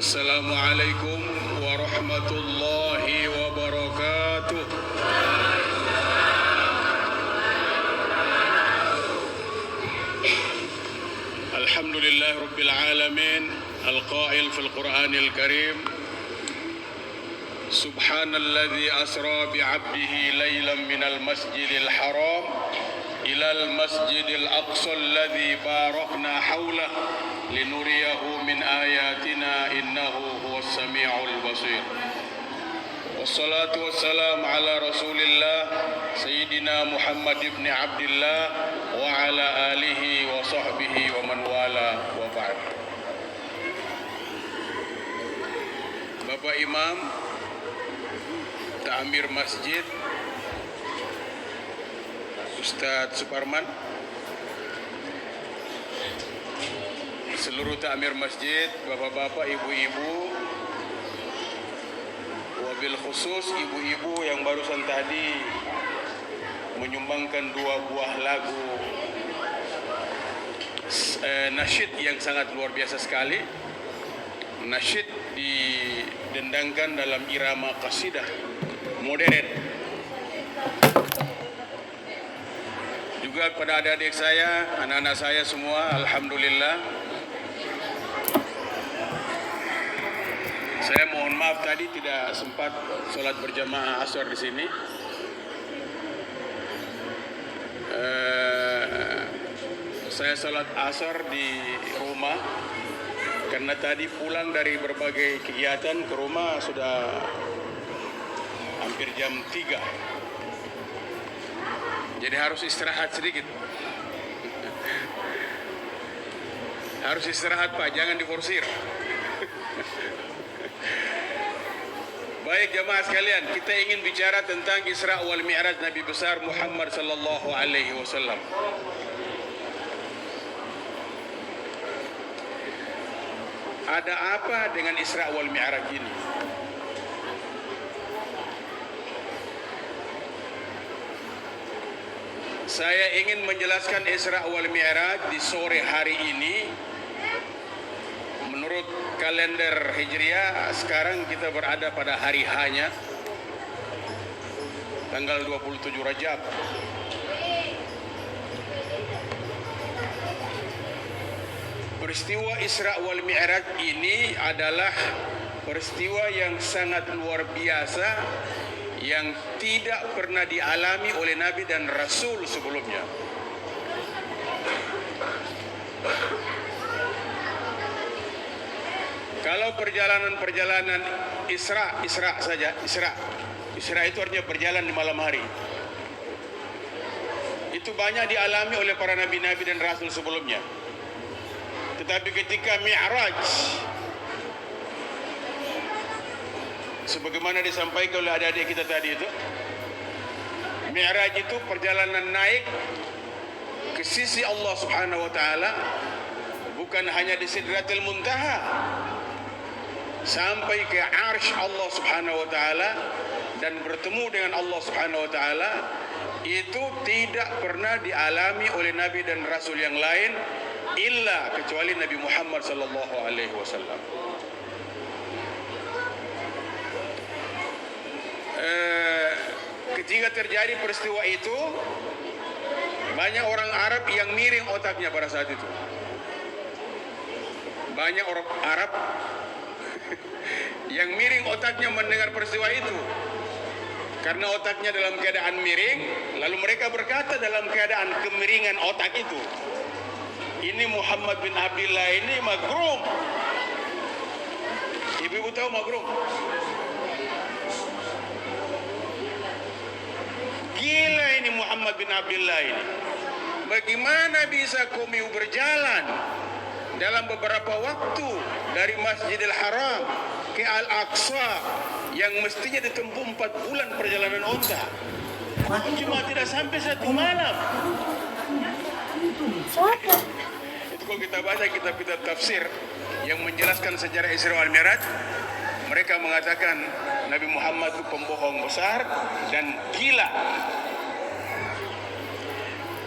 Assalamualaikum warahmatullahi wabarakatuh. Alhamdulillah Rabbil Alamin. Al-Qail fil Quranil Karim, Subhanalladzi asra bi'abdihi laylan minal masjidil haram ilal masjidil aqsa alladzi barakna hawlah linuriyahu min ayatina innahu huwas sami'ul basir. Wassalatu wassalamu ala Rasulillah Sayyidina Muhammad ibn Abdillah wa ala alihi wa sahbihi wa man wala wa ba'd. Bapak Imam, Ta'mir Masjid, Ustadz Suparman, seluruh Ta'mir Masjid, bapak-bapak, ibu-ibu, wabil khusus ibu-ibu yang barusan tadi menyumbangkan 2 buah lagu nasyid yang sangat luar biasa sekali. Nasyid didendangkan dalam irama qasidah modern. Juga kepada adik-adik saya, anak-anak saya semua, alhamdulillah. Saya mohon maaf tadi tidak sempat sholat berjamaah asar di sini. Saya sholat asar di rumah karena tadi pulang dari berbagai kegiatan ke rumah sudah hampir jam 3. Jadi harus istirahat sedikit. Harus istirahat Pak, jangan diforsir. Baik jamaah sekalian, kita ingin bicara tentang Isra wal Mi'raj Nabi besar Muhammad sallallahu alaihi wasallam. Ada apa dengan Isra wal Mi'raj ini? Saya ingin menjelaskan Isra wal Mi'raj di sore hari ini. Menurut kalender Hijriah, sekarang kita berada pada hari H-nya, tanggal 27 Rajab. Peristiwa Isra wal Mi'raj ini adalah peristiwa yang sangat luar biasa yang tidak pernah dialami oleh Nabi dan Rasul sebelumnya. Kalau perjalanan Isra saja, Isra itu artinya berjalan di malam hari. Itu banyak dialami oleh para nabi-nabi dan rasul sebelumnya. Tetapi ketika Mi'raj, sebagaimana disampaikan oleh adik-adik kita tadi itu, Mi'raj itu perjalanan naik ke sisi Allah Subhanahu wa taala, bukan hanya di Sidratil Muntaha, sampai ke arsy Allah Subhanahu wa taala dan bertemu dengan Allah Subhanahu wa taala. Itu tidak pernah dialami oleh nabi dan rasul yang lain illa kecuali Nabi Muhammad sallallahu alaihi wasallam. Ketika terjadi peristiwa itu, banyak orang Arab yang miring otaknya pada saat itu. Banyak orang Arab yang miring otaknya mendengar peristiwa itu. Karena otaknya dalam keadaan miring, lalu mereka berkata dalam keadaan kemiringan otak itu, ini Muhammad bin Abdillah ini magrum. Ibu-ibu tahu magrum? Gila ini Muhammad bin Abdillah ini. Bagaimana bisa kamu berjalan dalam beberapa waktu dari Masjidil Haram ke Al-Aqsa yang mestinya ditempuh 4 bulan perjalanan onta, cuma tidak sampai 1 malam. Itu kalau kita baca kitab-kitab tafsir yang menjelaskan sejarah Isra wal Mi'raj, mereka mengatakan Nabi Muhammad itu pembohong besar dan gila.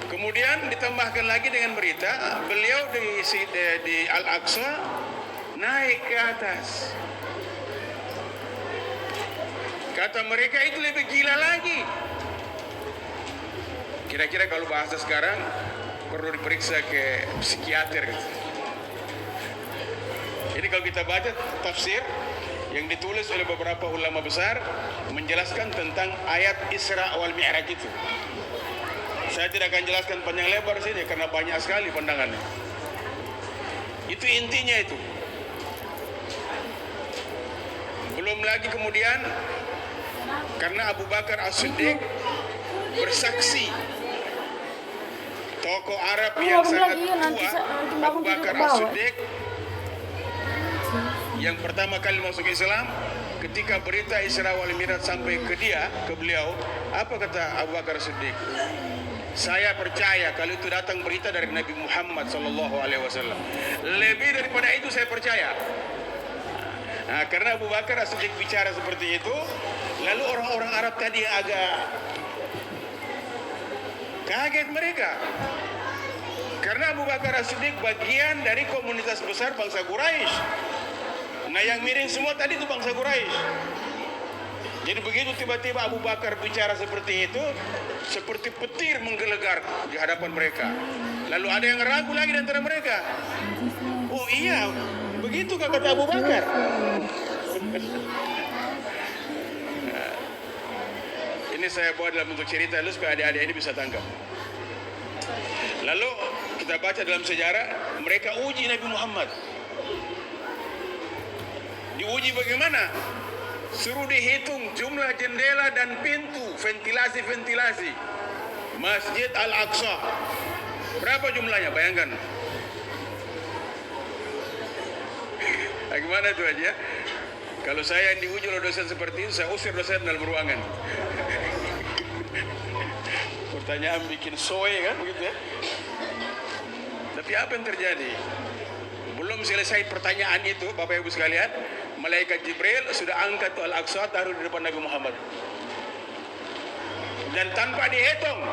Kemudian ditambahkan lagi dengan berita beliau di Al-Aqsa naik ke atas. Kata mereka itu lebih gila lagi. Kira-kira kalau bahasa sekarang perlu diperiksa ke psikiater gitu. Jadi kalau kita baca tafsir yang ditulis oleh beberapa ulama besar menjelaskan tentang ayat Isra wal Mi'raj itu. Saya tidak akan jelaskan panjang lebar sini karena banyak sekali pandangannya. Itu intinya itu. Belum lagi kemudian karena Abu Bakar As-Siddiq bersaksi, tokoh Arab yang sangat tua, Abu Bakar As-Siddiq yang pertama kali masuk Islam, ketika berita Isra wal Mi'raj sampai ke dia, ke beliau, apa kata Abu Bakar As-Siddiq? Saya percaya kalau itu datang berita dari Nabi Muhammad SAW. Lebih daripada itu saya percaya. Nah, karena Abu Bakar As-Siddiq bicara seperti itu, lalu orang-orang Arab tadi agak kaget mereka. Karena Abu Bakar As-Siddiq bagian dari komunitas besar bangsa Quraisy. Nah, yang miring semua tadi itu bangsa Quraisy. Jadi begitu tiba-tiba Abu Bakar bicara seperti itu, seperti petir menggelegar di hadapan mereka. Lalu ada yang ragu lagi di antara mereka. Oh iya, begitu kata Abu Bakar. Nah, ini saya buat dalam bentuk cerita lalu supaya adik-adik ini bisa tangkap. Lalu kita baca dalam sejarah, mereka uji Nabi Muhammad. Diuji bagaimana? Suruh dihitung jumlah jendela dan pintu, ventilasi Masjid Al-Aqsa. Berapa jumlahnya? Bayangkan. Bagaimana itu aja? Kalau saya yang diuji oleh dosen seperti itu, saya usir dosen dalam ruangan. Pertanyaan bikin soe kan begitu ya. Tapi apa yang terjadi? Belum selesai pertanyaan itu, Bapak Ibu sekalian, malaikat Jibril sudah angkat Al-Aqsa taruh di depan Nabi Muhammad. Dan tanpa dihitung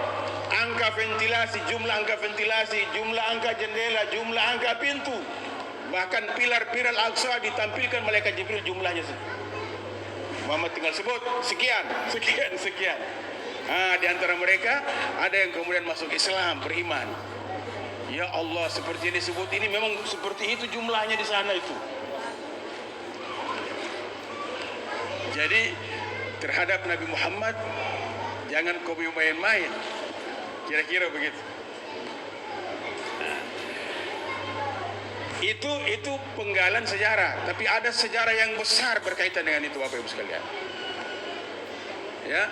jumlah angka ventilasi, jumlah angka jendela, jumlah angka pintu, bahkan pilar-pilar Al-Aqsa ditampilkan malaikat Jibril jumlahnya. Muhammad tinggal sebut sekian. Di antara mereka ada yang kemudian masuk Islam, beriman. Ya Allah, seperti yang disebut ini memang seperti itu jumlahnya di sana itu. Jadi terhadap Nabi Muhammad jangan kau main-main. Kira-kira begitu. Itu penggalan sejarah, tapi ada sejarah yang besar berkaitan dengan itu Bapak Ibu sekalian. Ya.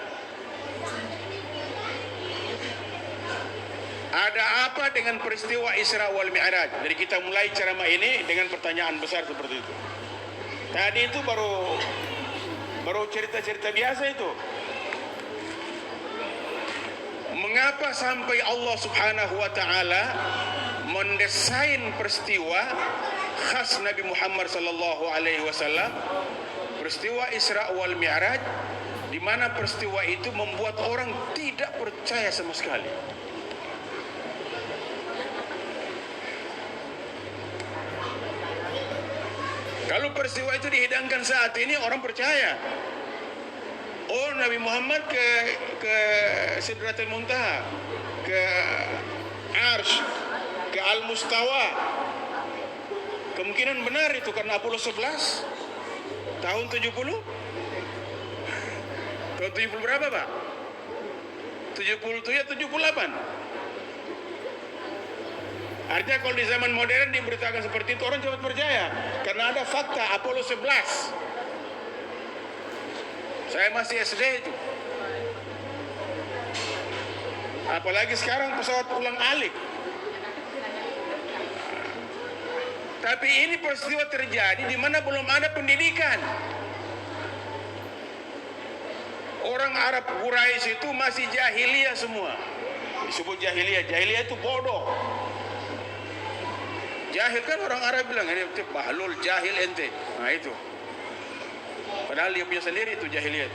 Ada apa dengan peristiwa Isra wal Mi'raj? Jadi kita mulai ceramah ini dengan pertanyaan besar seperti itu. Tadi itu baru cerita-cerita biasa itu. Mengapa sampai Allah Subhanahu wa taala mendesain peristiwa khas Nabi Muhammad sallallahu alaihi wasallam, peristiwa Isra wal Mi'raj, di mana peristiwa itu membuat orang tidak percaya sama sekali. Kalau peristiwa itu dihidangkan saat ini, orang percaya. Oh, Nabi Muhammad ke Sidratul Muntaha, ke Arsy, ke Al-Mustawa. Kemungkinan benar itu karena Apollo 11 tahun 70. Tahun 70 berapa, Pak? 77 atau 78? Artinya kalau di zaman modern diberitakan seperti itu, orang cepat percaya. Karena ada fakta Apollo 11. Saya masih SD itu. Apalagi sekarang pesawat ulang-alik. Tapi ini peristiwa terjadi di mana belum ada pendidikan. Orang Arab Quraisy itu masih jahiliyah semua. Disebut jahiliyah. Jahiliyah itu bodoh. Jahil kan orang Arab bilang, ini bahlul, jahil ente. Nah itu. Padahal dia punya sendiri itu jahiliyah.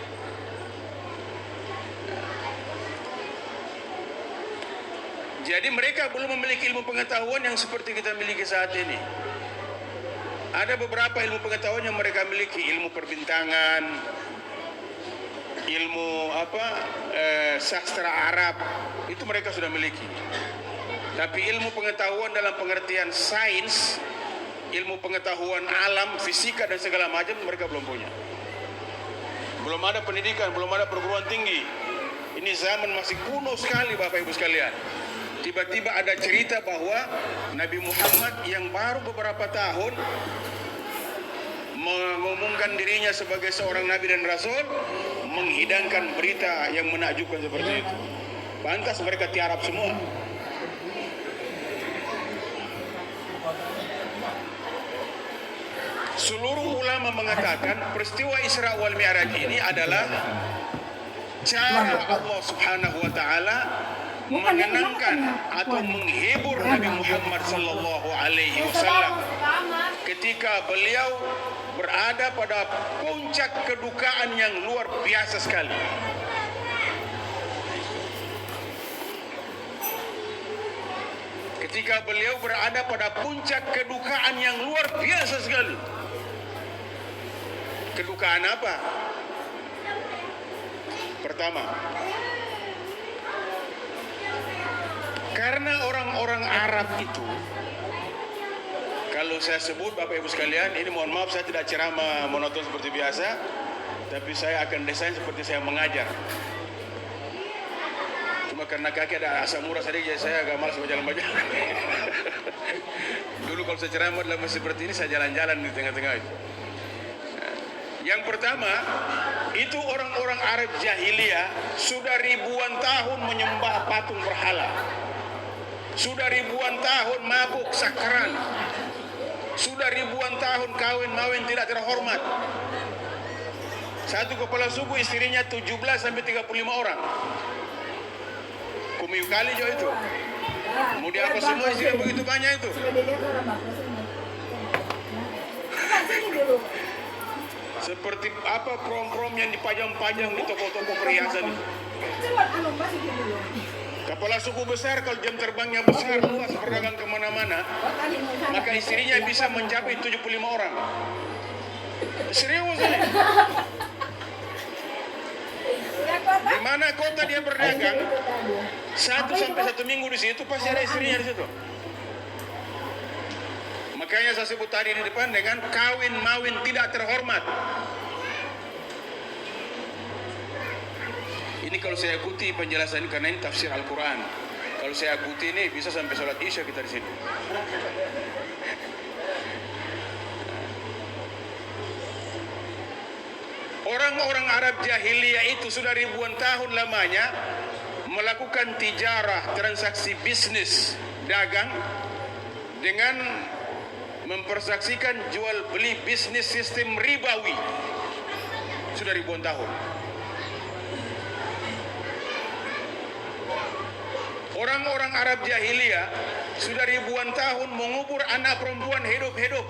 Jadi mereka belum memiliki ilmu pengetahuan yang seperti kita miliki saat ini. Ada beberapa ilmu pengetahuan yang mereka miliki, ilmu perbintangan, ilmu sastra Arab, itu mereka sudah miliki. Tapi ilmu pengetahuan dalam pengertian sains, ilmu pengetahuan alam, fisika dan segala macam mereka belum punya. Belum ada pendidikan, belum ada perguruan tinggi. Ini zaman masih kuno sekali Bapak Ibu sekalian. Tiba-tiba ada cerita bahwa Nabi Muhammad yang baru beberapa tahun mengumumkan dirinya sebagai seorang Nabi dan Rasul, menghidangkan berita yang menakjubkan seperti itu. Pantas mereka tiarap semua. Seluruh ulama mengatakan peristiwa Isra wal Mi'raj ini adalah cara Allah Subhanahu wa taala menyenangkan atau menghibur Nabi Muhammad sallallahu alaihi wasallam ketika beliau berada pada puncak kedukaan yang luar biasa sekali. Ketika beliau berada pada puncak kedukaan yang luar biasa sekali. Kedukaan apa? Pertama, karena orang-orang Arab itu, kalau saya sebut Bapak Ibu sekalian, ini mohon maaf saya tidak ceramah monoton seperti biasa, tapi saya akan desain seperti saya mengajar. Cuma karena kaki ada asam urat sedikit, saya agak malas berjalan-jalan. Dulu kalau saya ceramah dalam seperti ini, saya jalan-jalan di tengah-tengah itu. Yang pertama, itu orang-orang Arab jahiliyah sudah ribuan tahun menyembah patung berhala. Sudah ribuan tahun mabuk sakral. Sudah ribuan tahun kawin-mawin tidak terhormat. Satu kepala suku istrinya 17 sampai 35 orang. Kumiu kali jo itu. Mau diapa semua istri begitu banyak itu. Seperti apa prom-prom yang dipajang-pajang di toko-toko perhiasan itu. Kepala suku besar kalau jam terbangnya besar, luas, berdagang kemana-mana, maka istrinya bisa mencapai 75 orang. Serius ini. Di mana kota dia berdagang, 1 minggu di situ pasti ada istrinya di situ. Makanya saya sebut tadi di depan dengan kawin mawin tidak terhormat. Ini kalau saya ikuti penjelasan karena ini tafsir Al-Quran. Kalau saya ikuti ini bisa sampai sholat Isya kita di sini. Orang-orang Arab jahiliyah itu sudah ribuan tahun lamanya melakukan tijarah, transaksi bisnis, dagang dengan mempersaksikan jual beli bisnis sistem ribawi. Sudah ribuan tahun. Orang-orang Arab jahiliyah sudah ribuan tahun mengubur anak perempuan hidup-hidup.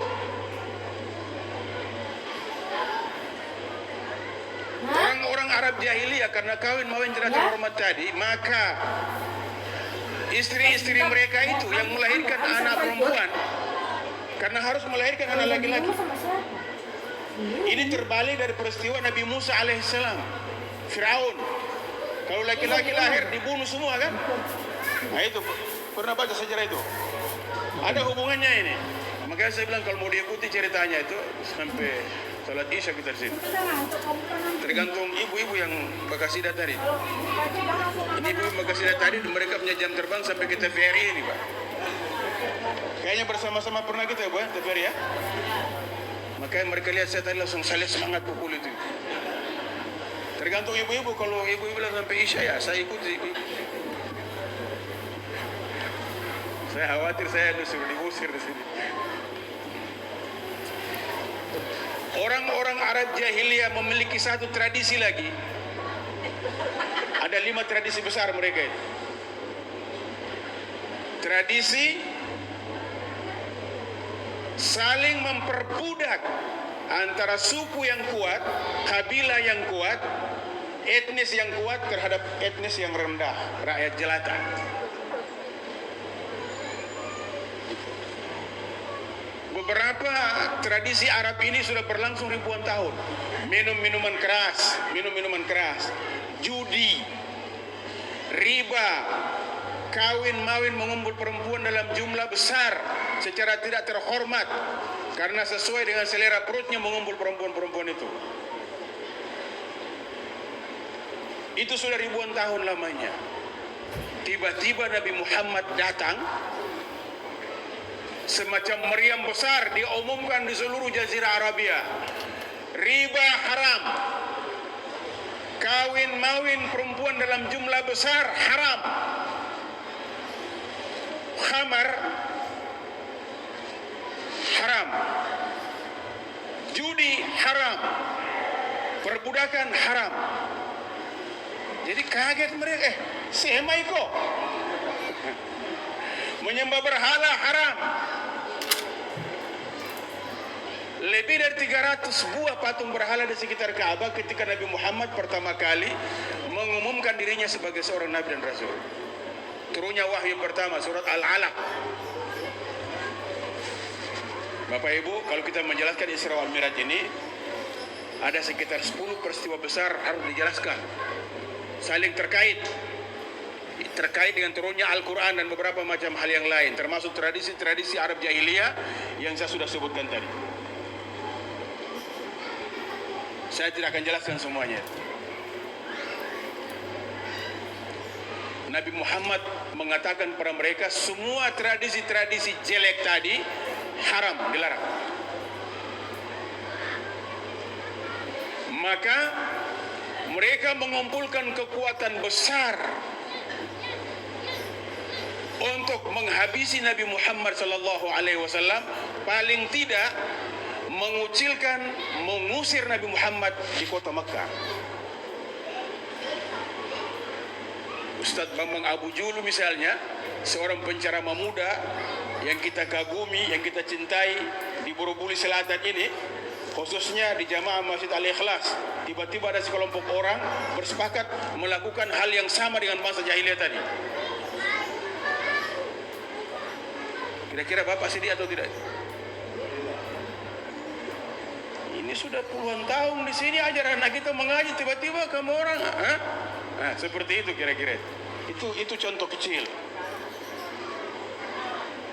Orang-orang Arab jahiliyah karena kawin-mawin tidak terhormat tadi, maka istri-istri mereka itu yang melahirkan anak perempuan karena harus melahirkan anak laki-laki. Ini terbalik dari peristiwa Nabi Musa alaihissalam. Firaun, kalau laki-laki lahir dibunuh semua kan? Nah itu, pernah baca sejarah itu? Ada hubungannya ini. Makanya saya bilang kalau mau diikuti ceritanya itu sampai salat Isya kita di sini. Tergantung ibu-ibu yang Bekasi tadi. Ini ibu Bekasi tadi mereka punya jam terbang sampai ke TVRI ini, Pak. Kayaknya bersama-sama pernah kita ya, TVRI ya. Makanya mereka lihat saya tadi langsung saya lihat semangat pukul itu. Tergantung ibu-ibu, kalau ibu-ibu bilang sampai Isya ya saya ikuti ibu-ibu. Saya khawatir saya disuruh diusir di sini. Orang-orang Arab jahiliyah memiliki satu tradisi lagi. Ada 5 tradisi besar mereka itu. Tradisi saling memperbudak antara suku yang kuat, kabilah yang kuat, etnis yang kuat terhadap etnis yang rendah, rakyat jelata. Beberapa tradisi Arab ini sudah berlangsung ribuan tahun. Minum minuman keras, judi, riba, kawin mawin mengumpul perempuan dalam jumlah besar secara tidak terhormat karena sesuai dengan selera perutnya mengumpul perempuan-perempuan itu. Itu sudah ribuan tahun lamanya. Tiba-tiba Nabi Muhammad datang, semacam meriam besar diumumkan di seluruh Jazirah Arabia. Riba haram, kawin mawin perempuan dalam jumlah besar haram, khamar haram, judi haram, perbudakan haram. Jadi kaget mereka, semai kok. Menyembah berhala haram. Lebih dari 300 buah patung berhala di sekitar Ka'bah ketika Nabi Muhammad pertama kali mengumumkan dirinya sebagai seorang Nabi dan Rasul. Turunnya wahyu pertama, surat Al-Alaq. Bapak Ibu, kalau kita menjelaskan Isra wal Miraj ini, ada sekitar 10 peristiwa besar harus dijelaskan. Saling terkait dengan turunnya Al-Quran dan beberapa macam hal yang lain, termasuk tradisi-tradisi Arab Jahiliyah yang saya sudah sebutkan tadi. Saya tidak akan jelaskan semuanya. Nabi Muhammad mengatakan kepada mereka semua tradisi-tradisi jelek tadi haram, dilarang. Maka mereka mengumpulkan kekuatan besar untuk menghabisi Nabi Muhammad sallallahu alaihi wasallam, paling tidak mengusir Nabi Muhammad di kota Makkah. Ustadz Bambang Abu Julu misalnya, seorang penceramah muda yang kita kagumi, yang kita cintai di Borobuli Selatan ini, khususnya di jamaah Masjid Al-Ikhlas, tiba-tiba ada sekelompok orang bersepakat melakukan hal yang sama dengan masa jahiliyah tadi. Kira-kira Bapak sedih atau tidak? Ini sudah puluhan tahun di sini ajaran anak kita mengaji, tiba-tiba kamu orang, seperti itu kira-kira. Itu contoh kecil.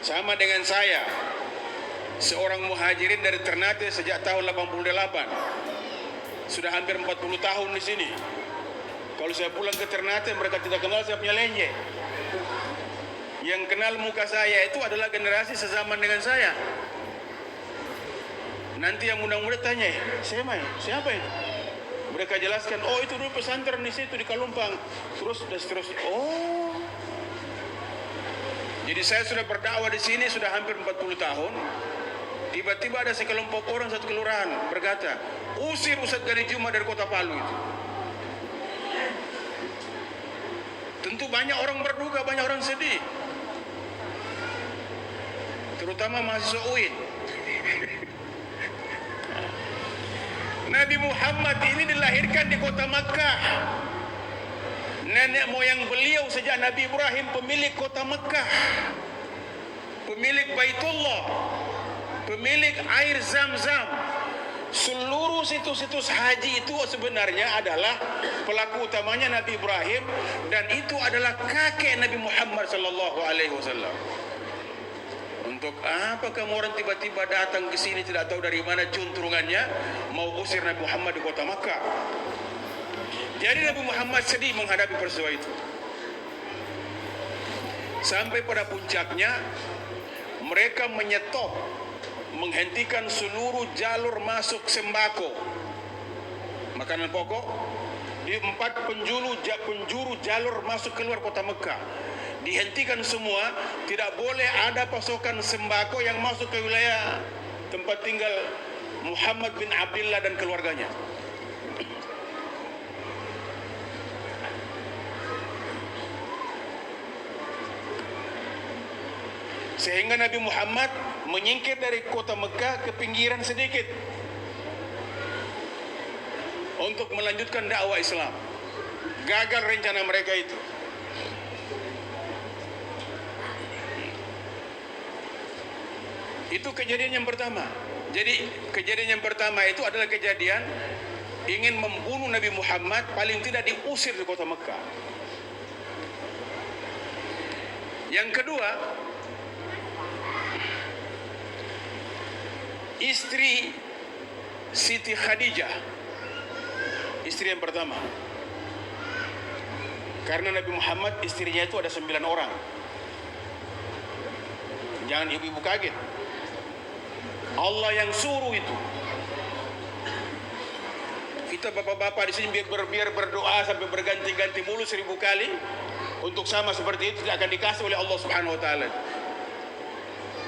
Sama dengan saya, seorang muhajirin dari Ternate sejak tahun 88. Sudah hampir 40 tahun di sini. Kalau saya pulang ke Ternate, mereka tidak kenal saya punya lenje. Yang kenal muka saya itu adalah generasi sezaman dengan saya. Nanti yang muda-muda tanya, siapa itu? Mereka jelaskan, oh itu dulu pesantren di situ di Kalumpang. Terus dan seterusnya. Oh. Jadi saya sudah berdakwah di sini sudah hampir 40 tahun. Tiba-tiba ada sekelompok orang satu kelurahan berkata, usir Ustadz Gani Juma dari kota Palu itu. Tentu banyak orang berduka, banyak orang sedih. Terutama mahasiswa UIN. Nabi Muhammad ini dilahirkan di kota Makkah. Nenek moyang beliau sejak Nabi Ibrahim pemilik kota Makkah, pemilik Baitullah, pemilik air Zam-Zam. Seluruh situs-situs haji itu sebenarnya adalah pelaku utamanya Nabi Ibrahim, dan itu adalah kakek Nabi Muhammad sallallahu alaihi wasallam. Untuk apa kamu orang tiba-tiba datang ke sini tidak tahu dari mana juntrungannya mau usir Nabi Muhammad di kota Makkah? Jadi Nabi Muhammad sedih menghadapi peristiwa itu. Sampai pada puncaknya mereka menyetop, menghentikan seluruh jalur masuk sembako, makanan pokok di 4 penjuru jalur masuk keluar kota Mekah. Dihentikan semua, tidak boleh ada pasokan sembako yang masuk ke wilayah tempat tinggal Muhammad bin Abdullah dan keluarganya. Sehingga Nabi Muhammad menyingkir dari kota Mekah ke pinggiran sedikit untuk melanjutkan dakwah Islam. Gagal rencana mereka itu. Itu kejadian yang pertama. Jadi kejadian yang pertama itu adalah kejadian ingin membunuh Nabi Muhammad, paling tidak diusir di kota Mekah. Yang kedua, istri Siti Khadijah, istri yang pertama. Karena Nabi Muhammad istrinya itu ada 9 orang. Jangan ibu-ibu kaget. Allah yang suruh itu. Kita bapak-bapak di sini biar berdoa sampai berganti-ganti mulu 1000 kali untuk sama seperti itu tidak akan dikasih oleh Allah Subhanahu wa taala.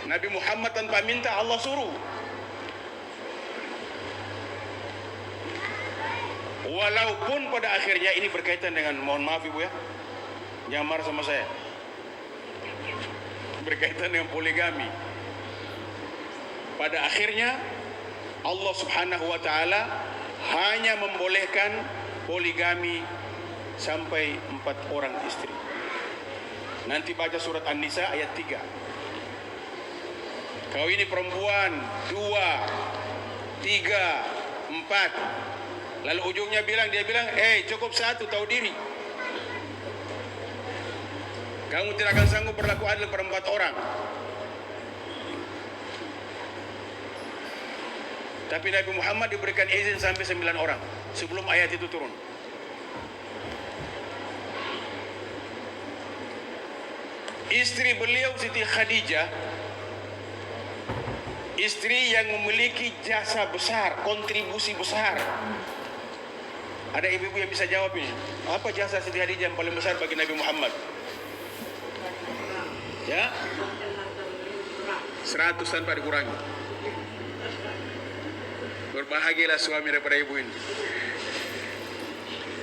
Nabi Muhammad tanpa minta Allah suruh. Walaupun pada akhirnya ini berkaitan dengan, mohon maaf ibu ya, jangan marah sama saya, berkaitan dengan poligami. Pada akhirnya Allah Subhanahu wa taala hanya membolehkan poligami sampai 4 orang istri. Nanti baca surat An-Nisa ayat 3. Kau ini perempuan 2, 3, 4. Lalu ujungnya dia bilang, cukup 1, tahu diri. Kamu tidak akan sanggup berlaku adil pada 4 orang. Tapi Nabi Muhammad diberikan izin sampai 9 orang sebelum ayat itu turun. Istri beliau Siti Khadijah, istri yang memiliki jasa besar, kontribusi besar. Ada ibu-ibu yang bisa jawab ini. Apa jasa Siti Khadijah yang paling besar bagi Nabi Muhammad? Ya, 100 tanpa dikurangi. Berbahagialah suami daripada ibu ini.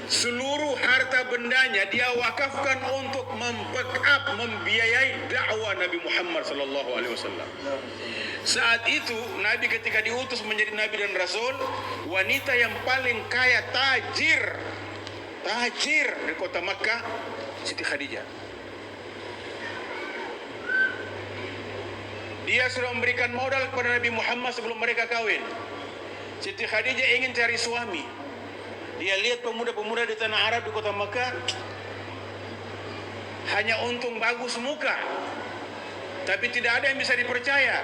Seluruh harta bendanya dia wakafkan untuk membackup, membiayai dakwah Nabi Muhammad sallallahu alaihi wasallam. Saat itu Nabi ketika diutus menjadi Nabi dan Rasul, wanita yang paling kaya, tajir di kota Makkah, Siti Khadijah. Dia sudah memberikan modal kepada Nabi Muhammad sebelum mereka kawin. Siti Khadijah ingin cari suami. Dia lihat pemuda-pemuda di tanah Arab di kota Makkah hanya untung bagus muka, tapi tidak ada yang bisa dipercaya.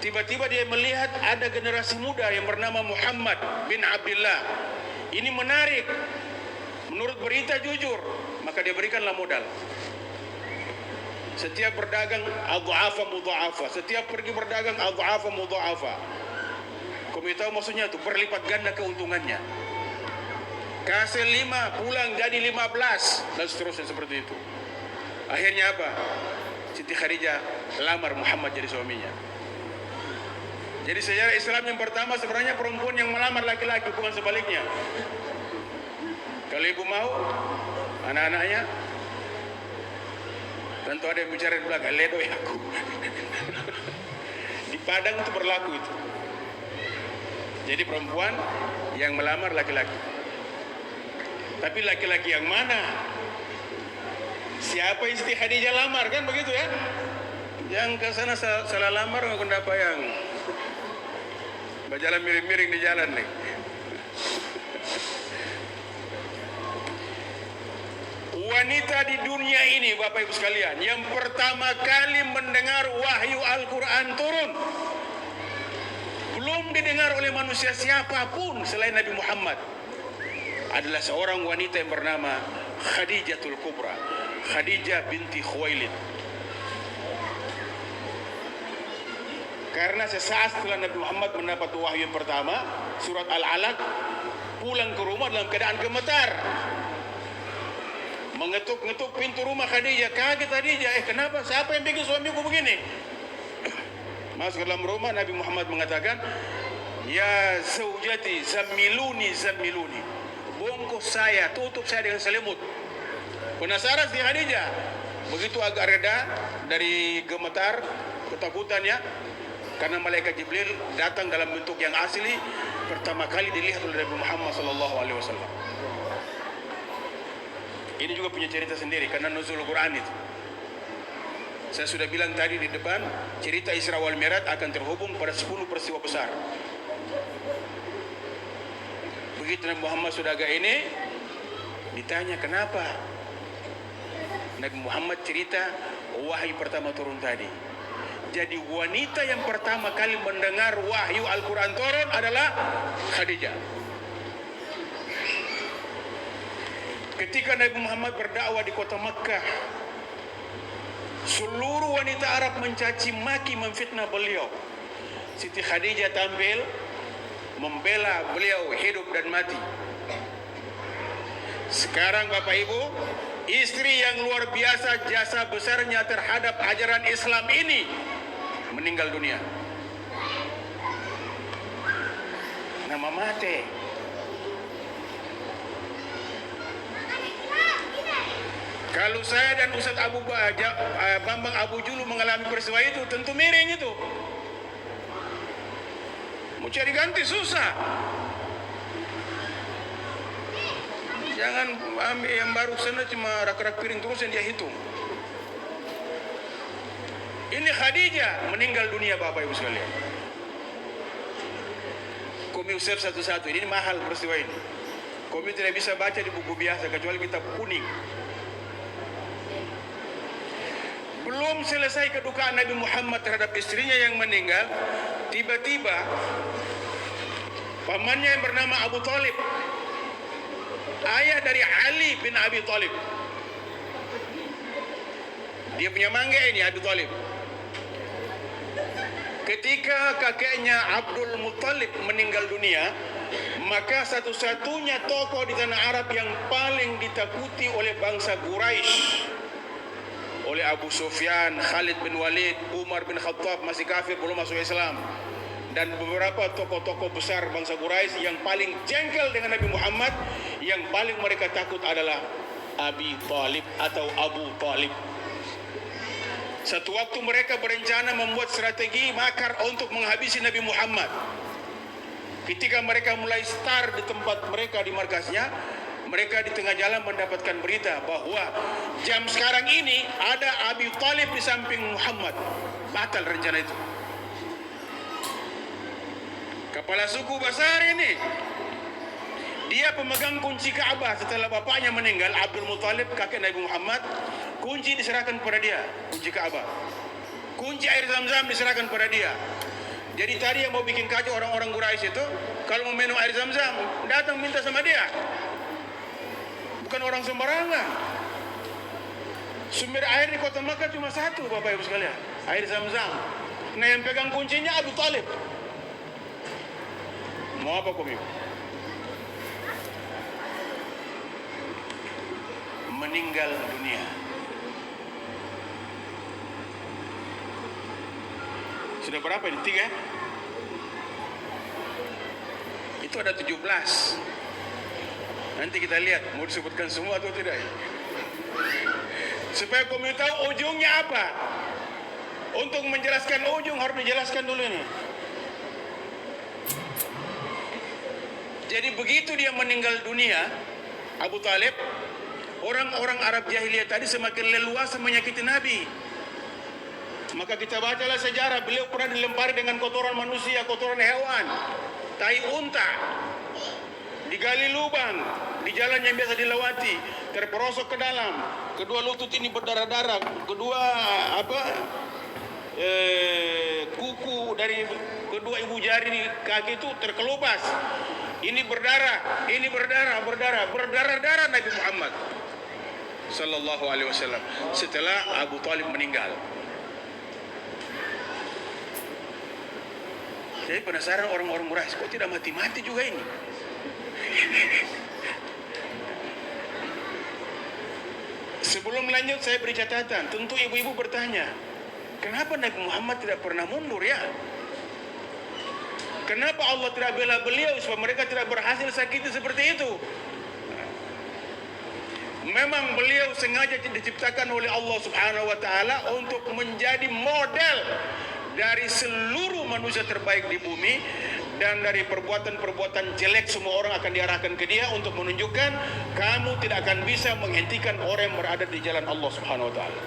Tiba-tiba dia melihat ada generasi muda yang bernama Muhammad bin Abdullah. Ini menarik. Menurut berita jujur, maka dia berikanlah modal. Setiap berdagang adha'afa mudha'afa, setiap pergi berdagang adha'afa mudha'afa. Kamu tahu maksudnya itu berlipat ganda keuntungannya. Kasih 5 pulang jadi 15 dan seterusnya seperti itu. Akhirnya apa? Siti Khadijah lamar Muhammad jadi suaminya. Jadi sejarah Islam yang pertama sebenarnya perempuan yang melamar laki-laki, bukan sebaliknya. Kalau ibu mau, anak-anaknya tentu ada yang bicara di belakang, ledo ya aku. Di Padang itu berlaku itu. Jadi perempuan yang melamar laki-laki. Tapi laki-laki yang mana? Siapa Siti Khadijah lamar, kan begitu ya? Yang ke sana salah lamar nggak dapat yang berjalan miring-miring di jalan nih. Wanita di dunia ini, Bapak Ibu sekalian, yang pertama kali mendengar wahyu Al-Quran turun, belum didengar oleh manusia siapapun selain Nabi Muhammad, adalah seorang wanita yang bernama Khadijatul Kubra, Khadijah binti Khuwailid. Karena sesaat setelah Nabi Muhammad mendapat wahyu yang pertama, surat Al-Alaq, pulang ke rumah dalam keadaan gemetar. Mengetuk-ngetuk pintu rumah Khadijah. Kaget Khadijah, kenapa? Siapa yang bikin suamiku begini? Masuk ke dalam rumah, Nabi Muhammad mengatakan, ya zaujati zammiluni zammiluni, bungkus saya, tutup saya dengan selimut. Penasaran si Khadijah. Begitu agak reda dari gemetar ketakutannya, karena malaikat Jibril datang dalam bentuk yang asli, pertama kali dilihat oleh Nabi Muhammad SAW. Ini juga punya cerita sendiri karena nuzul Quran itu. Saya sudah bilang tadi di depan, cerita Isra wal Mi'raj akan terhubung pada 10 peristiwa besar. Begitu Nabi Muhammad sudah agak ini, ditanya kenapa Nabi Muhammad cerita wahyu pertama turun tadi. Jadi wanita yang pertama kali mendengar wahyu Al-Quran turun adalah Khadijah. Ketika Nabi Muhammad berdakwah di kota Makkah, seluruh wanita Arab mencaci maki, memfitnah beliau. Siti Khadijah tampil membela beliau hidup dan mati. Sekarang Bapak Ibu, istri yang luar biasa jasa besarnya terhadap ajaran Islam ini meninggal dunia. Nama mati. Kalau saya dan Ustadz Bambang Abu Julu mengalami peristiwa itu, tentu miring itu. Mau cari ganti susah. Jangan ambil yang baru sana cuma rak-rak piring terus yang dia hitung. Ini Khadijah meninggal dunia Bapak Ibu sekalian. Kami usir satu-satu, ini mahal peristiwa ini. Kami tidak bisa baca di buku biasa kecuali kitab kuning. Belum selesai kedukaan Nabi Muhammad terhadap istrinya yang meninggal, tiba-tiba pamannya yang bernama Abu Thalib, ayah dari Ali bin Abi Thalib, dia punya mangga ini Abu Thalib. Ketika kakeknya Abdul Muttalib meninggal dunia, maka satu-satunya tokoh di tanah Arab yang paling ditakuti oleh bangsa Quraisy, oleh Abu Sufyan, Khalid bin Walid, Umar bin Khattab masih kafir belum masuk Islam, dan beberapa tokoh-tokoh besar bangsa Quraisy yang paling jengkel dengan Nabi Muhammad, yang paling mereka takut adalah Abi Thalib atau Abu Thalib. Satu waktu mereka berencana membuat strategi makar untuk menghabisi Nabi Muhammad. Ketika mereka mulai start di tempat mereka di markasnya, mereka di tengah jalan mendapatkan berita bahwa jam sekarang ini ada Abi Thalib di samping Muhammad. Batal rencana itu. Kepala suku besar ini, dia pemegang kunci Ka'bah setelah bapaknya meninggal, Abdul Muttalib, kakek Nabi Muhammad. Kunci diserahkan kepada dia, kunci Ka'bah. Kunci air Zam-Zam diserahkan kepada dia. Jadi tadi yang mau bikin kacau orang-orang Quraisy itu, kalau mau minum air Zam-Zam, datang minta sama dia. Bukan orang sembarangan. Sumber air di kota Makkah cuma satu, Bapak Ibu sekalian, air Zam-Zam. Nah yang pegang kuncinya Abu Thalib. Mau apa kami? Meninggal dunia. Sudah berapa ini? 3? Itu ada 17. Nanti kita lihat mau disebutkan semua atau tidak. Supaya kamu tahu ujungnya apa. Untuk menjelaskan ujung harus dijelaskan dulu ini. Jadi begitu dia meninggal dunia, Abu Thalib, orang-orang Arab jahiliyah tadi semakin leluasa menyakiti Nabi. Maka kita bacalah sejarah, beliau pernah dilempari dengan kotoran manusia, kotoran hewan, tai unta, digali lubang di jalan yang biasa dilewati, terperosok ke dalam, kedua lutut ini berdarah-darah, kedua kuku dari kedua ibu jari di kaki itu terkelupas, ini berdarah Nabi Muhammad sallallahu alaihi wasallam setelah Abu Thalib meninggal. Jadi penasaran orang-orang Quraisy, kok tidak mati-mati juga ini? Sebelum lanjut saya beri catatan. Tentu ibu-ibu bertanya, kenapa Nabi Muhammad tidak pernah mundur ya? Kenapa Allah tidak bela beliau supaya mereka tidak berhasil sakiti seperti itu? Memang beliau sengaja diciptakan oleh Allah Subhanahu wa taala untuk menjadi model dari seluruh manusia terbaik di bumi, dan dari perbuatan-perbuatan jelek semua orang akan diarahkan ke dia untuk menunjukkan kamu tidak akan bisa menghentikan orang yang berada di jalan Allah Subhanahu wa taala.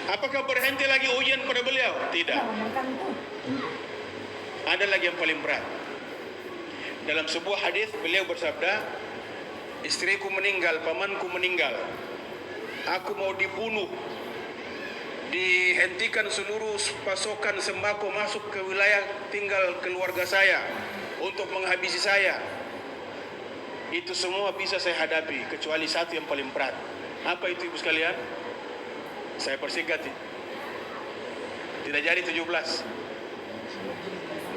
Apakah berhenti lagi ujian pada beliau? Tidak. Ada lagi yang paling berat. Dalam sebuah hadis beliau bersabda, istriku meninggal, pamanku meninggal, aku mau dibunuh, dihentikan seluruh pasokan sembako masuk ke wilayah tinggal keluarga saya untuk menghabisi saya. Itu semua bisa saya hadapi kecuali satu yang paling berat. Apa itu ibu sekalian? Saya persingkat, tidak jadi 17.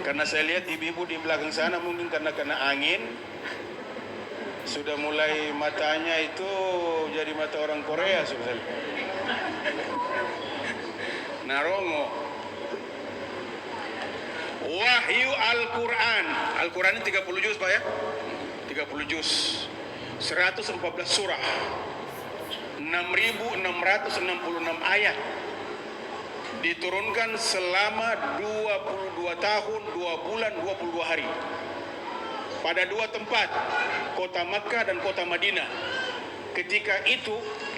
Karena saya lihat ibu-ibu di belakang sana mungkin karena kena angin sudah mulai matanya itu jadi mata orang Korea sebenarnya. Narongo. Wahyu Al-Quran. Al-Quran ini 30 juz Pak ya? 30 juz. 114 surah. 6.666 ayat. Diturunkan selama 22 tahun, 2 bulan, 22 hari. Pada 2 tempat, kota Makkah dan kota Madinah. Ketika itu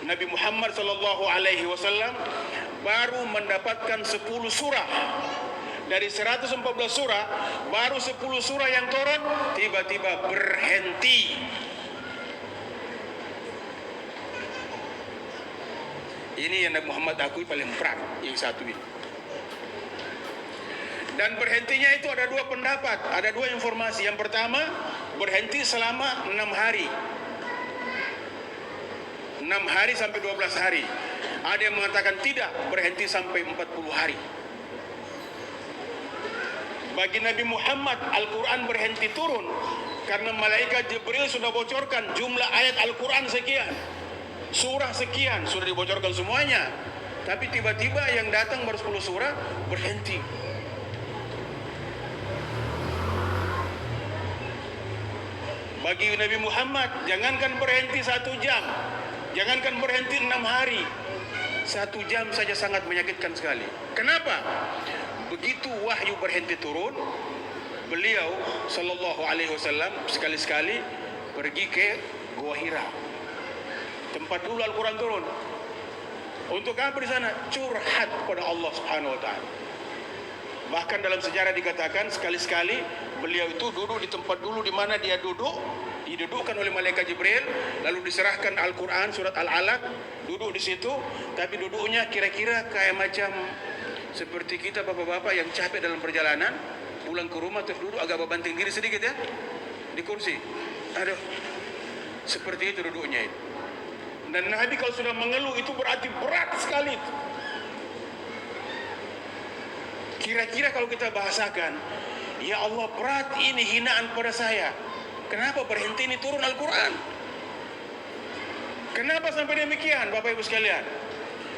Nabi Muhammad SAW baru mendapatkan 10 surah. Dari 114 surah, baru 10 surah yang turun tiba-tiba berhenti. Ini yang Nabi Muhammad akui paling berat, yang satu ini. Dan berhentinya itu ada 2 pendapat, ada 2 informasi. Yang pertama, berhenti selama 6 hari. 6 hari sampai 12 hari. Ada yang mengatakan tidak, berhenti sampai 40 hari. Bagi Nabi Muhammad, Al-Quran berhenti turun karena malaikat Jibril sudah bocorkan jumlah ayat Al-Quran sekian, surah sekian, sudah dibocorkan semuanya. Tapi tiba-tiba yang datang baru 10 surah, berhenti. Bagi Nabi Muhammad, jangankan berhenti 1 jam, jangankan berhenti 6 hari, 1 jam saja sangat menyakitkan sekali. Kenapa? Begitu wahyu berhenti turun, beliau sallallahu alaihi wasallam sekali-sekali pergi ke Gua Hira, tempat dulu Al-Quran turun. Untuk apa di sana? Curhat kepada Allah Subhanahu wa taala. Bahkan dalam sejarah dikatakan sekali-sekali beliau itu duduk di tempat dulu di mana dia duduk, didudukkan oleh malaikat Jibril, lalu diserahkan Al-Quran surat Al-Alaq, duduk di situ, tapi duduknya kira-kira kayak macam seperti kita bapak-bapak yang capek dalam perjalanan, pulang ke rumah terus duduk agak berbanting diri sedikit ya di kursi. Aduh, seperti itu duduknya itu. Dan Nabi kalau sudah mengeluh itu berarti berat sekali. Kira-kira kalau kita bahasakan, ya Allah berat ini hinaan pada saya. Kenapa berhenti ini turun Al-Quran? Kenapa sampai demikian Bapak Ibu sekalian?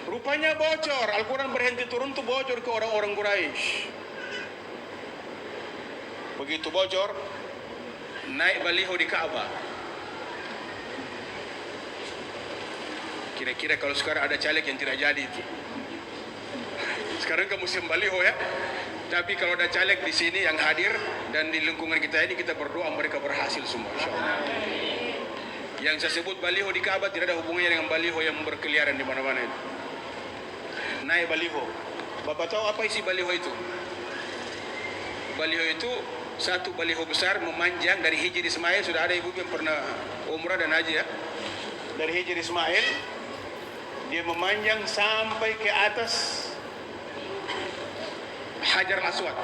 Rupanya bocor, Al-Quran berhenti turun itu bocor ke orang-orang Quraisy. Begitu bocor, naik baliho di Ka'bah. Kira-kira kalau sekarang ada caleg yang tidak jadi itu. Sekarang ke musim baliho ya. Tapi kalau ada caleg di sini yang hadir dan di lingkungan kita ini, kita berdoa mereka berhasil semua insyaallah. Yang saya sebut baliho di Ka'bah tidak ada hubungannya dengan baliho yang berkeliaran di mana-mana itu. Naik baliho. Bapak tahu apa isi baliho itu? Baliho itu satu baliho besar memanjang dari Hijri Ismail. Sudah ada ibu yang pernah umrah dan haji ya. Dari Hijri Ismail dia memanjang sampai ke atas Hajar Aswad.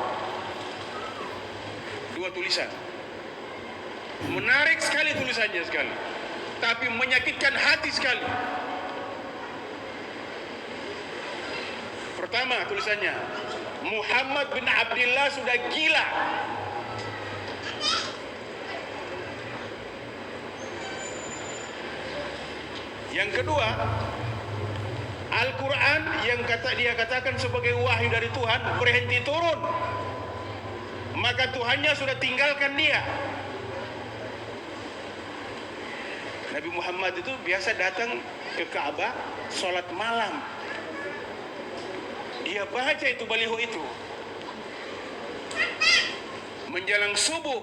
2 tulisan. Menarik sekali tulisannya sekali, tapi menyakitkan hati sekali. Pertama tulisannya, Muhammad bin Abdullah sudah gila. Yang kedua, Al-Quran yang dia katakan sebagai wahyu dari Tuhan berhenti turun, maka Tuhannya sudah tinggalkan dia. Nabi Muhammad itu biasa datang ke Ka'bah sholat malam. Dia baca itu baliho itu. Menjelang subuh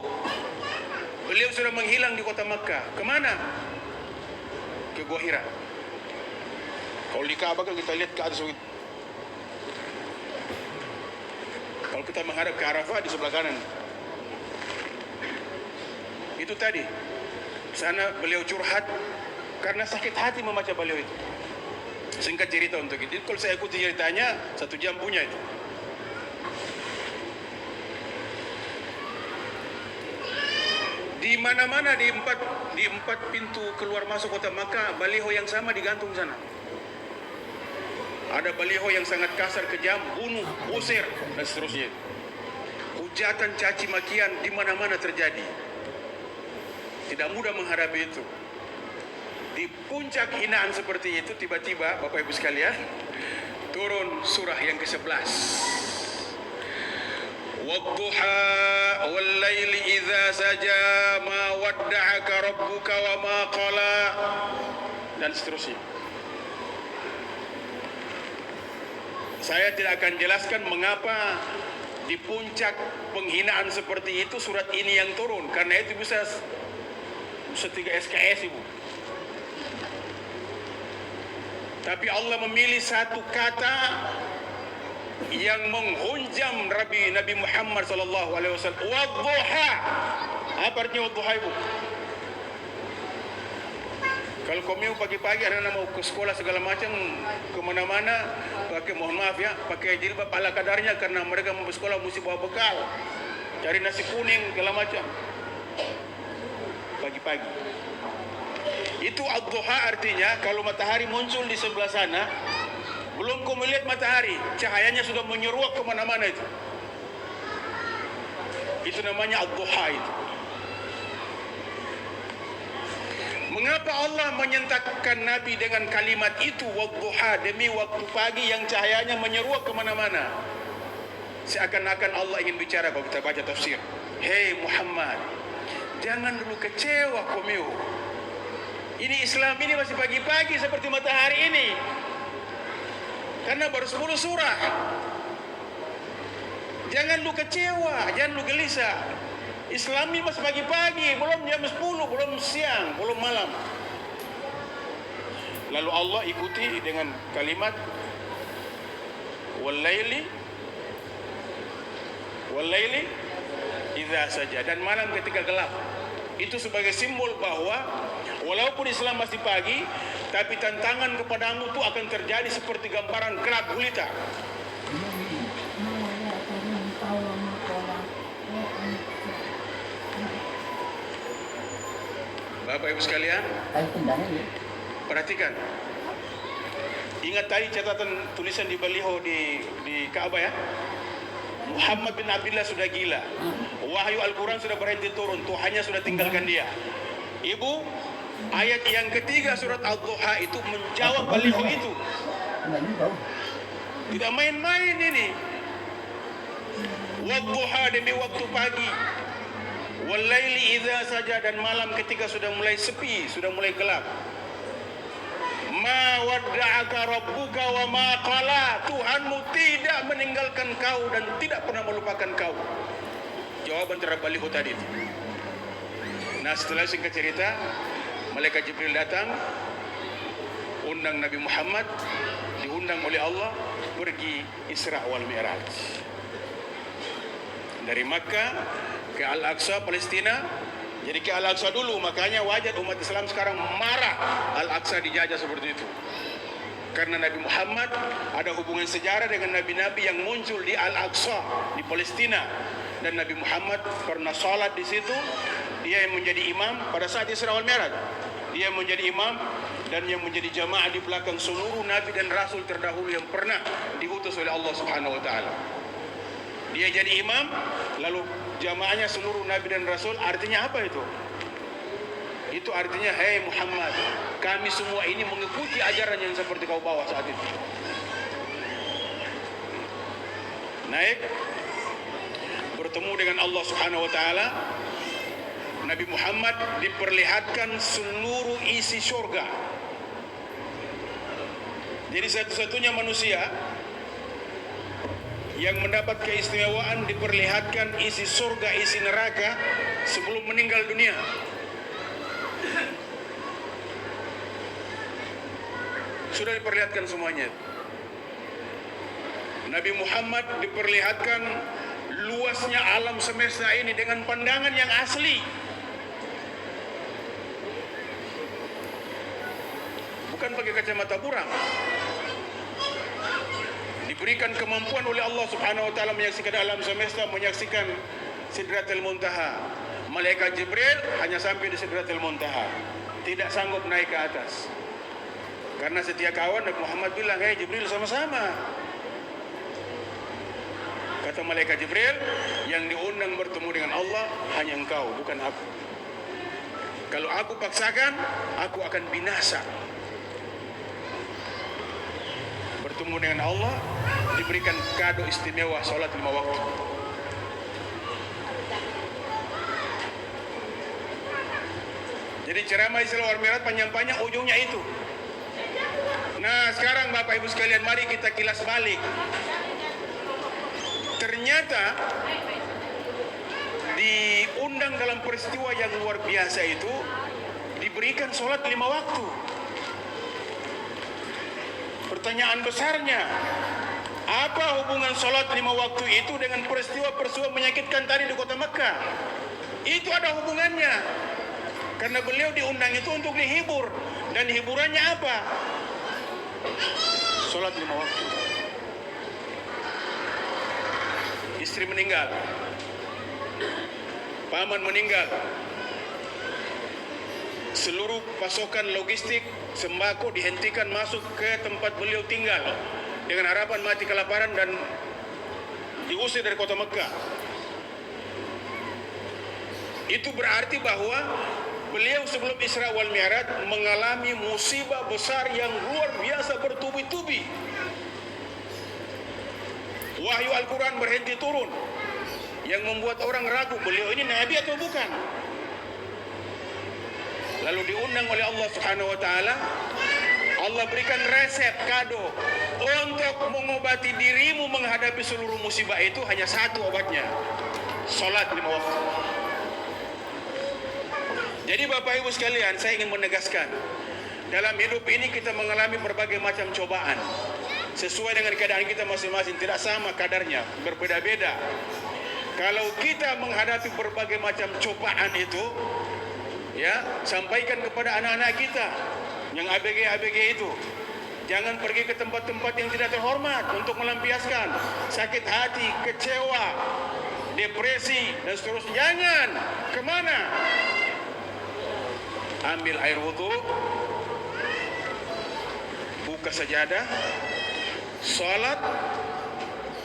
beliau sudah menghilang di kota Makkah. Kemana? Ke Gua Hira. Kalau di Ka'bah kan kita lihat ke atas Kalau kita menghadap ke Arafah di sebelah kanan. Itu tadi. Sana beliau curhat karena sakit hati membaca beliau itu. Singkat cerita untuk itu. Kalau saya ikuti ceritanya 1 jam punya itu. Di mana-mana di empat pintu keluar masuk kota Makkah, baliho yang sama digantung sana. Ada baliho yang sangat kasar, kejam, bunuh, usir, dan seterusnya. Hujatan, caci makian di mana-mana terjadi. Tidak mudah menghadapi itu. Di puncak hinaan seperti itu, tiba-tiba Bapak Ibu sekalian, turun surah yang ke-11. Wadduha wal laili idza saja ma wadda'aka rabbuka wa ma qala, dan seterusnya. Saya tidak akan jelaskan mengapa di puncak penghinaan seperti itu surat ini yang turun, karena itu bisa 3 SKS Ibu. Tapi Allah memilih satu kata yang menghunjam Nabi Muhammad sallallahu alaihi wasallam. Wadduha. Apa artinya wadduha Ibu? Kalau kamu pagi-pagi anak-anak mau ke sekolah segala macam, kemana-mana pakai, mohon maaf ya, pakai jilbab ala kadarnya karena mereka mau sekolah mesti bawa bekal, cari nasi kuning segala macam pagi-pagi. Itu ad-duha artinya kalau matahari muncul di sebelah sana, belum kau melihat matahari, cahayanya sudah menyeruak kemana-mana itu. Itu namanya ad-duha itu. Mengapa Allah menyentakkan Nabi dengan kalimat itu, wadduha, demi waktu pagi yang cahayanya menyeruak kemana-mana? Seakan-akan Allah ingin bicara kalau kita baca tafsir. Hei Muhammad, jangan dulu kecewa kamu. Ini Islam ini masih pagi-pagi seperti matahari ini. Karena baru 10 surah. Jangan lu kecewa, jangan lu gelisah. Islam ini masih pagi-pagi, belum jam 10, belum siang, belum malam. Lalu Allah ikuti dengan kalimat wal-laili idza saja, dan malam ketika gelap. Itu sebagai simbol bahwa walaupun Islam masih pagi, tapi tantangan kepadamu itu akan terjadi seperti gambaran gelap gulita. Bapak Ibu sekalian, perhatikan. Ingat tadi catatan tulisan di baliho di Ka'bah ya. Muhammad bin Abdullah sudah gila. Wahyu Al-Quran sudah berhenti turun. Tuhannya sudah tinggalkan dia. Ibu, ayat yang ketiga surat Ad-Duha itu menjawab baliho itu. Tidak main-main ini. Wadduha, demi waktu pagi. Wal-laili idza saja, dan malam ketika sudah mulai sepi, sudah mulai gelap. Ma wadda'aka rabbuka wa ma qala. Tuhanmu tidak meninggalkan kau dan tidak pernah melupakan kau. Jawaban terhadap baliho tadi. Nah, setelah singkat cerita, malaikat Jibril datang, undang Nabi Muhammad, diundang oleh Allah pergi Isra wal Mi'raj. Dari Makkah ke Al-Aqsa Palestina. Jadi ke Al-Aqsa dulu, makanya wajar umat Islam sekarang marah Al-Aqsa dijajah seperti itu. Karena Nabi Muhammad ada hubungan sejarah dengan nabi-nabi yang muncul di Al-Aqsa di Palestina, dan Nabi Muhammad pernah salat di situ. Dia yang menjadi imam pada saat Isra wal Mi'raj. Dia yang menjadi imam dan yang menjadi jamaah di belakang seluruh nabi dan rasul terdahulu yang pernah diutus oleh Allah Subhanahu wa taala. Dia jadi imam, lalu jamaahnya seluruh nabi dan rasul. Artinya apa itu? Itu artinya, hei Muhammad, kami semua ini mengikuti ajaran yang seperti kau bawa saat itu. Naik, bertemu dengan Allah Subhanahu wa taala. Nabi Muhammad diperlihatkan seluruh isi surga. Jadi satu-satunya manusia yang mendapat keistimewaan diperlihatkan isi surga, isi neraka sebelum meninggal dunia. Sudah diperlihatkan semuanya. Nabi Muhammad diperlihatkan luasnya alam semesta ini dengan pandangan yang asli. Bukan pakai kacamata buram. Diberikan kemampuan oleh Allah Subhanahu wa taala menyaksikan alam semesta, menyaksikan Sidratul Muntaha. Malaikat Jibril hanya sampai di Sidratul Muntaha, tidak sanggup naik ke atas. Karena setia kawan Nabi Muhammad bilang, "Hei Jibril, sama-sama." Kata malaikat Jibril, "Yang diundang bertemu dengan Allah hanya engkau, bukan aku. Kalau aku paksakan, aku akan binasa." Bertemu dengan Allah, diberikan kado istimewa salat 5 waktu. Jadi ceramah Isra wal Mi'raj panjang-panjang, ujungnya itu. Nah sekarang Bapak Ibu sekalian, mari kita kilas balik. Ternyata diundang dalam peristiwa yang luar biasa itu, diberikan sholat 5 waktu. Pertanyaan besarnya, apa hubungan sholat 5 waktu itu dengan peristiwa-peristiwa menyakitkan tadi di kota Mekah? Itu ada hubungannya. Karena beliau diundang itu untuk dihibur. Dan hiburannya apa? Sholat 5 waktu. Istri meninggal, paman meninggal, seluruh pasokan logistik sembako dihentikan masuk ke tempat beliau tinggal dengan harapan mati kelaparan dan diusir dari kota Mekah. Itu berarti bahwa beliau sebelum Isra wal Mi'raj mengalami musibah besar yang luar biasa bertubi-tubi. Wahyu Al-Quran berhenti turun, yang membuat orang ragu beliau ini nabi atau bukan. Lalu diundang oleh Allah Subhanahu wa taala. Allah berikan resep kado untuk mengobati dirimu menghadapi seluruh musibah itu, hanya satu obatnya, salat 5 waktu. Jadi Bapak Ibu sekalian, saya ingin menegaskan, dalam hidup ini kita mengalami berbagai macam cobaan. Sesuai dengan keadaan kita masing-masing, tidak sama kadarnya, berbeda-beda. Kalau kita menghadapi berbagai macam cobaan itu, ya, sampaikan kepada anak-anak kita yang ABG itu. Jangan pergi ke tempat-tempat yang tidak terhormat untuk melampiaskan sakit hati, kecewa, depresi, dan seterusnya. Jangan. Kemana? Ambil air wudhu, buka sajadah, salat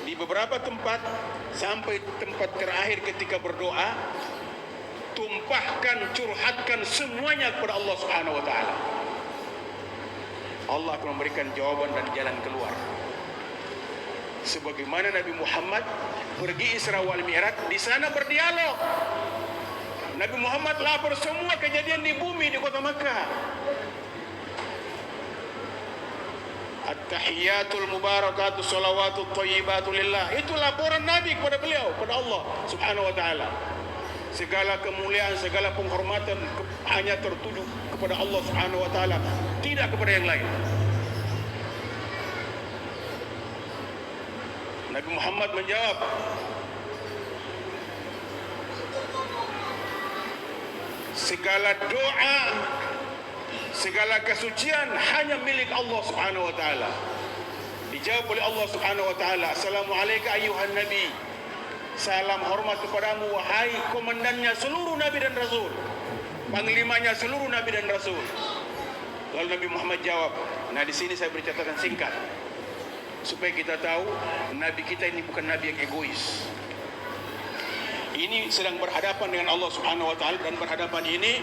di beberapa tempat sampai tempat terakhir ketika berdoa, tumpahkan, curhatkan semuanya kepada Allah Subhanahu wa taala. Allah akan memberikan jawaban dan jalan keluar. Sebagaimana Nabi Muhammad pergi Isra wal Mi'raj, di sana berdialog. Nabi Muhammad lapor semua kejadian di bumi di kota Makkah. At-tahiyatul mubarakatuh salawatut thayyibatu lillah. Itu laporan Nabi kepada beliau, kepada Allah Subhanahu wa taala. Segala kemuliaan, segala penghormatan hanya tertuju kepada Allah Subhanahu wa taala, tidak kepada yang lain. Nabi Muhammad menjawab, segala doa, segala kesucian hanya milik Allah Subhanahu wa taala. Dijawab oleh Allah Subhanahu wa taala, "Assalamualaikum ayyuhan nabi." Salam hormat kepadamu wahai komandannya seluruh nabi dan rasul, panglimanya seluruh nabi dan rasul. Lalu Nabi Muhammad jawab, nah di sini saya beri catatan singkat supaya kita tahu nabi kita ini bukan nabi yang egois. Ini sedang berhadapan dengan Allah Subhanahu wa taala, dan berhadapan ini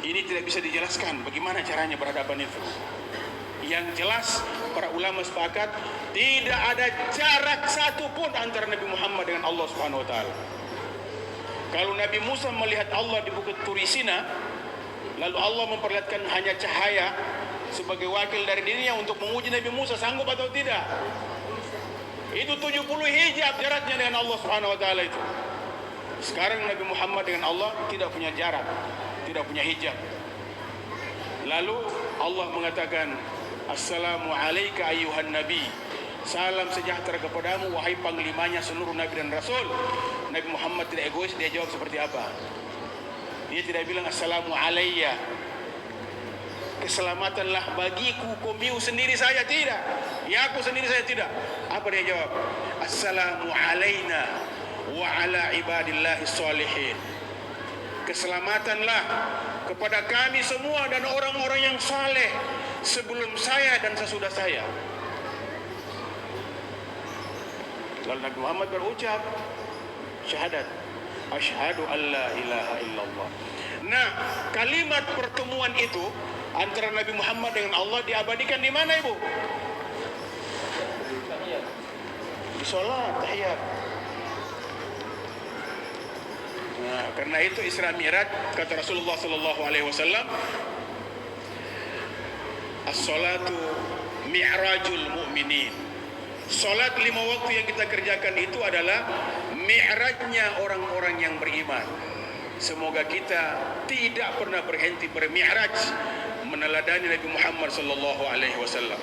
tidak bisa dijelaskan bagaimana caranya berhadapan itu. Yang jelas para ulama sepakat tidak ada jarak satu pun antara Nabi Muhammad dengan Allah Subhanahu wa taala. Kalau Nabi Musa melihat Allah di Bukit Turi Sina, lalu Allah memperlihatkan hanya cahaya sebagai wakil dari dirinya untuk menguji Nabi Musa sanggup atau tidak. Itu 70 hijab jaraknya dengan Allah Subhanahu wa taala itu. Sekarang Nabi Muhammad dengan Allah tidak punya jarak, tidak punya hijab. Lalu Allah mengatakan, "Assalamu alayka ayyuhan nabi." salam sejahtera kepadamu wahai panglimanya seluruh nabi dan rasul. Nabi Muhammad tidak egois, dia jawab seperti apa? Dia tidak bilang assalamu alayya, keselamatanlah bagiku, komiu sendiri saya, tidak. Ya aku sendiri saya, tidak. Apa dia jawab? Assalamu alayna wa ala ibadillahi sholihin. Keselamatanlah kepada kami semua dan orang-orang yang saleh sebelum saya dan sesudah saya. Lalu Nabi Muhammad berucap syahadat, asyhadu an la ilaha illallah. Nah, kalimat pertemuan itu antara Nabi Muhammad dengan Allah diabadikan di mana, Ibu? Di sholat tahiyat. Nah, karena itu Isra Mi'raj, kata Rasulullah sallallahu alaihi wasallam, as-salatu mi'rajul mu'minin. Salat 5 waktu yang kita kerjakan itu adalah mi'rajnya orang-orang yang beriman. Semoga kita tidak pernah berhenti bermi'raj meneladani Nabi Muhammad sallallahu alaihi wasallam.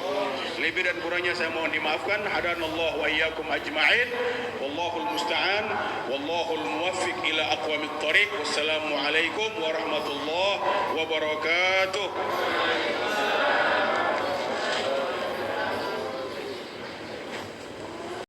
Lebih dan kurangnya saya mohon dimaafkan. Hadanallahu wa iyyakum ajma'in. Wallahul musta'an, wallahul muwaffiq ila aqwamit thariq. Wassalamu alaikum warahmatullahi wabarakatuh.